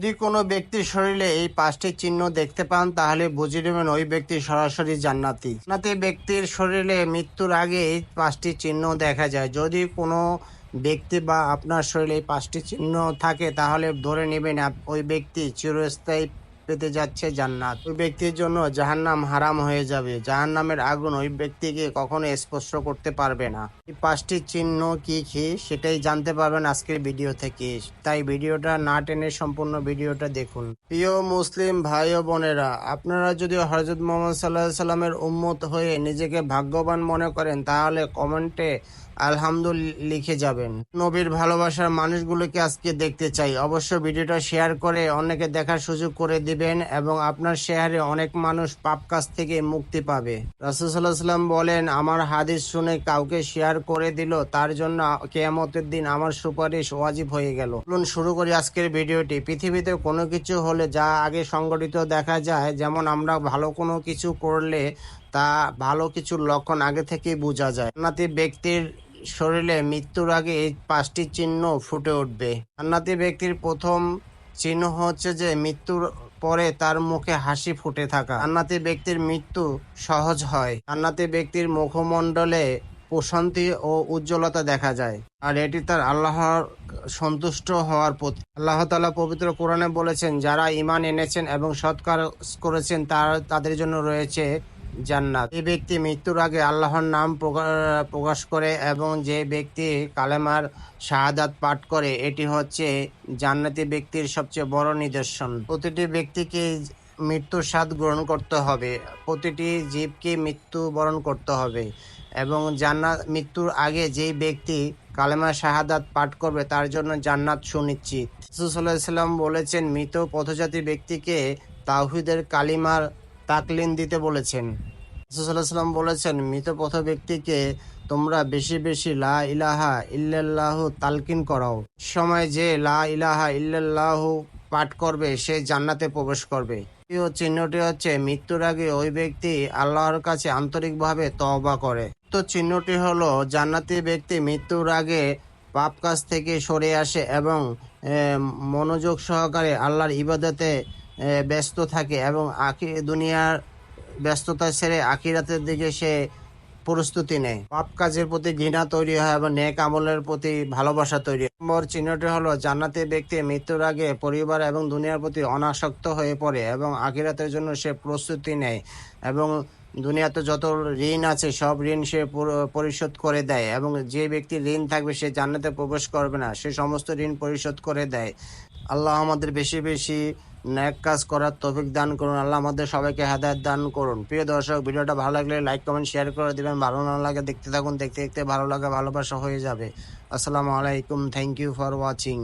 যদি কোনো ব্যক্তির শরীরে এই 5টি চিহ্ন দেখতে পান তাহলে বুঝে নেবেন ওই ব্যক্তি সরাসরি জান্নাতি। জান্নাতি ব্যক্তির শরীরে মৃত্যুর আগে এই 5টি চিহ্ন দেখা যায়। যদি কোনো ব্যক্তি বা আপনার শরীরে এই 5টি চিহ্ন থাকে তাহলে ধরে নেবেন ওই ব্যক্তি চিরস্থায়ী পেতে যাচ্ছে জান্নাত। ওই ব্যক্তির জন্য জাহান্নাম হারাম হয়ে যাবে। জাহান্নামের আগুন ওই ব্যক্তিকে কখনো স্পর্শ করতে পারবে না। এই 5টি চিহ্ন কি কি সেটাই জানতে পারবেন আজকের ভিডিও থেকে, তাই ভিডিওটা না টেনে সম্পূর্ণ ভিডিওটা দেখুন। প্রিয় মুসলিম ভাই ও বোনেরা, আপনারা যদি হযরত মুহাম্মদ সাল্লাল্লাহু আলাইহি সাল্লামের উম্মত হয়ে নিজেকে ভাগ্যবান মনে করেন তাহলে কমেন্টে আলহামদুলিল্লাহ লিখে যাবেন। নবীর ভালোবাসার মানুষগুলোকে আজকে দেখতে চাই। অবশ্য ভিডিওটা শেয়ার করে অনেকে দেখার সুযোগ করে দিবেন এবং আপনার শেয়ারে অনেক মানুষ পাপ কাজ থেকে মুক্তি পাবে। রাসূল সাল্লাল্লাহু আলাইহি সাল্লাম বলেন, আমার হাদিস শুনে কাউকে শেয়ার করে দিল তার জন্য কিয়ামতের দিন আমার সুপারিশ ওয়াজিব হয়ে গেল। চলুন শুরু করি আজকের ভিডিওটি। পৃথিবীতে কোনো কিছু হলে যা আগে সংঘটিত দেখা যায়, যেমন আমরা ভালো কোনো কিছু করলে তা ভালো কিছুর লক্ষণ আগে থেকেই বোঝা যায়। জান্নাতি ব্যক্তির শরীরে মৃত্যুর আগে এই 5টি চিহ্ন ফুটে উঠবে। জান্নাতি ব্যক্তির প্রথম চিহ্ন হচ্ছে যে মৃত্যুর পরে তার মুখে হাসি ফুটে থাকা। জান্নাতি ব্যক্তির মৃত্যু সহজ হয়। জান্নাতি ব্যক্তির মুখমণ্ডলে প্রশান্তি ও উজ্জ্বলতা দেখা যায়, আর এটি তার আল্লাহর সন্তুষ্ট হওয়ার প্রতীক। আল্লাহ তাআলা পবিত্র কোরআনে বলেছেন, যারা ঈমান এনেছেন এবং সৎ কাজ করেছেন তাদের জন্য রয়েছে জান্নাত। এই ব্যক্তি মৃত্যুর আগে আল্লাহর নাম প্রকাশ করে এবং যে ব্যক্তি কালেমার শাহাদাত পাঠ করে, এটি হচ্ছে জান্নাতি ব্যক্তির সবচেয়ে বড় নিদর্শন। প্রতিটি ব্যক্তিকে মৃত্যুর স্বাদ গ্রহণ করতে হবে, প্রতিটি জীবকে মৃত্যু বরণ করতে হবে এবং মৃত্যুর আগে যেই ব্যক্তি কালেমা শাহাদাত পাঠ করবে তার জন্য জান্নাত সুনিশ্চিত। রাসূল সাল্লাল্লাহু আলাইহি সাল্লাম বলেছেন, মৃত পথযাত্রী ব্যক্তিকে তাওহীদের কালিমার তাকলিম দিতে বলেছেন। রাসূল সাল্লাল্লাহু আলাইহি সাল্লাম বলেছেন, মৃত পথ ব্যক্তিকে তোমরা বেশি বেশি লা ইলাহা ইল্লাল্লাহু তালকিন করাও। সময় যে লা ইলাহা ইল্লাল্লাহু পাঠ করবে সে জান্নাতে প্রবেশ করবে। এই চিহ্নটি হচ্ছে মৃত্যুর আগে ওই ব্যক্তি আল্লাহর কাছে আন্তরিকভাবে তওবা করে। তো চিহ্নটি হলো জান্নাতি ব্যক্তি মৃত্যুর আগে পাপ কাজ থেকে সরে আসে এবং মনোযোগ সহকারে আল্লাহর ইবাদতে ব্যস্ত থাকে এবং দুনিয়ার ব্যস্ততা ছেড়ে আখিরাতের দিকে সে প্রস্তুতি নেয়। পাপ কাজের প্রতি ঘৃণা তৈরি হয় এবং নেক আমলের প্রতি ভালোবাসা তৈরি হয়। নম্বর চিহ্নটি হলো জান্নাতি ব্যক্তি মৃত্যুর আগে পরিবার এবং দুনিয়ার প্রতি অনাসক্ত হয়ে পড়ে এবং আখিরাতের জন্য সে প্রস্তুতি নেয় এবং দুনিয়াতে যত ঋণ আছে সব ঋণ সে পরিশোধ করে দেয় এবং যে ব্যক্তির ঋণ থাকবে সে জান্নাতে প্রবেশ করবে না, সে সমস্ত ঋণ পরিশোধ করে দেয়। আল্লাহ আমাদের বেশি বেশি নেক কাজ করার তৌফিক দান করুন। আল্লাহ আমাদের সবাইকে হেদায়েত দান করুন। প্রিয় দর্শক, ভিডিওটা ভালো লাগলে লাইক কমেন্ট শেয়ার করে দিবেন। ভালো না লাগে দেখতে থাকুন, দেখতে দেখতে ভালো লাগা ভালোবাসা হয়ে যাবে। আসসালামু আলাইকুম, থ্যাংক ইউ ফর ওয়াচিং।